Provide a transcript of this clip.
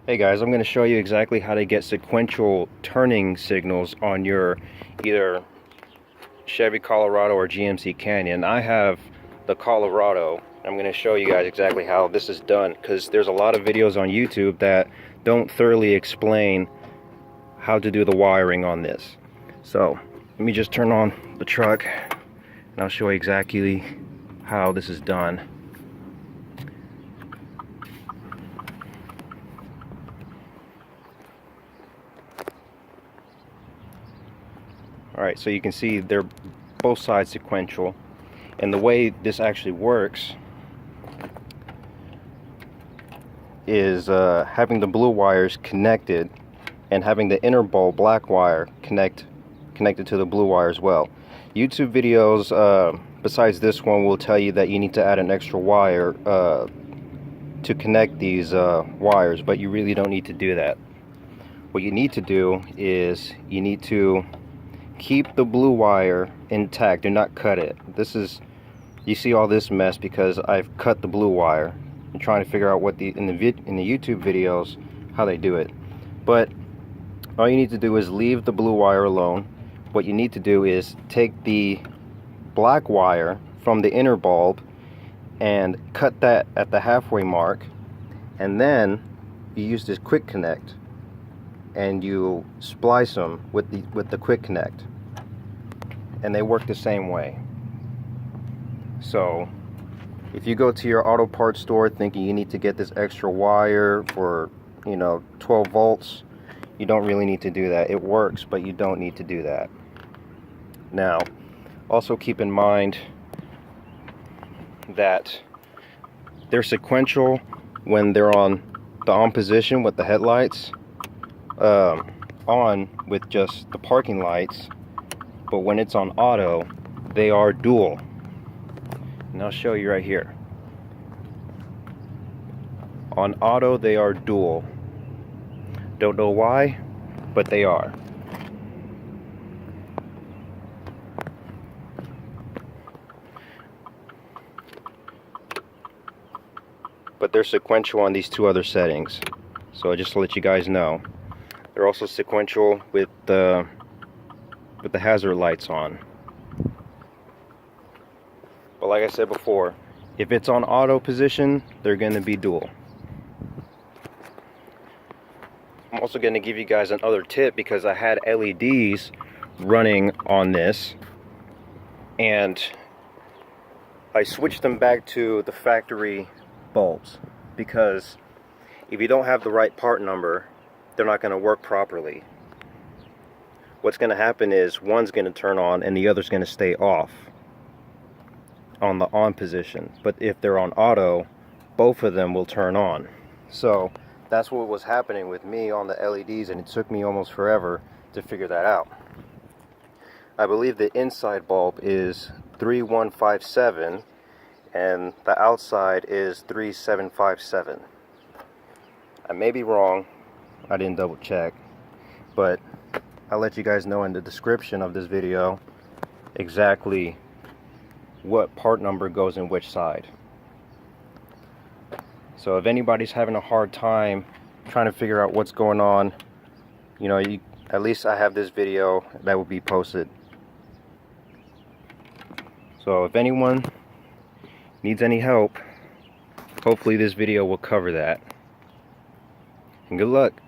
Hey guys, I'm going to show you exactly how to get sequential turning signals on your either Chevy Colorado or GMC Canyon. I have the Colorado. I'm going to show you guys exactly how this is done because there's a lot of videos on YouTube that don't thoroughly explain how to do the wiring on this. So let me just turn on the truck and I'll show you exactly how this is done. Alright, so you can see they're both sides sequential, and the way this actually works is having the blue wires connected and having the inner bulb black wire connected to the blue wire as well. YouTube videos besides this one will tell you that you need to add an extra wire to connect these wires, but you really don't need to do that. What you need to do is you need to keep the blue wire intact. Do not cut it. You see all this mess because I've cut the blue wire. I'm trying to figure out what in the YouTube videos how they do it. But all you need to do is leave the blue wire alone. What you need to do is take the black wire from the inner bulb and cut that at the halfway mark, and then you use this quick connect and you splice them with the quick connect, and they work the same way. So if you go to your auto parts store thinking you need to get this extra wire for 12 volts, you don't really need to do that. It works, but you don't need to do that. Now also keep in mind that they're sequential when they're on the on position with the headlights on with just the parking lights, but when it's on auto they are dual, and I'll show you right here. On auto they are dual. Don't know why, but they are. But they're sequential on these two other settings, so just to let you guys know. They're also sequential with the hazard lights on. But like I said before, if it's on auto position, they're going to be dual. I'm also going to give you guys another tip because I had LEDs running on this and I switched them back to the factory bulbs, because if you don't have the right part number, they're not going to work properly. What's going to happen is one's going to turn on and the other's going to stay off on the on position. But if they're on auto, both of them will turn on. So that's what was happening with me on the LEDs, and it took me almost forever to figure that out. I believe the inside bulb is 3157 and the outside is 3757. I may be wrong, I didn't double check, but I'll let you guys know in the description of this video exactly what part number goes in which side. So if anybody's having a hard time trying to figure out what's going on, at least I have this video that will be posted. So if anyone needs any help, hopefully this video will cover that. And good luck.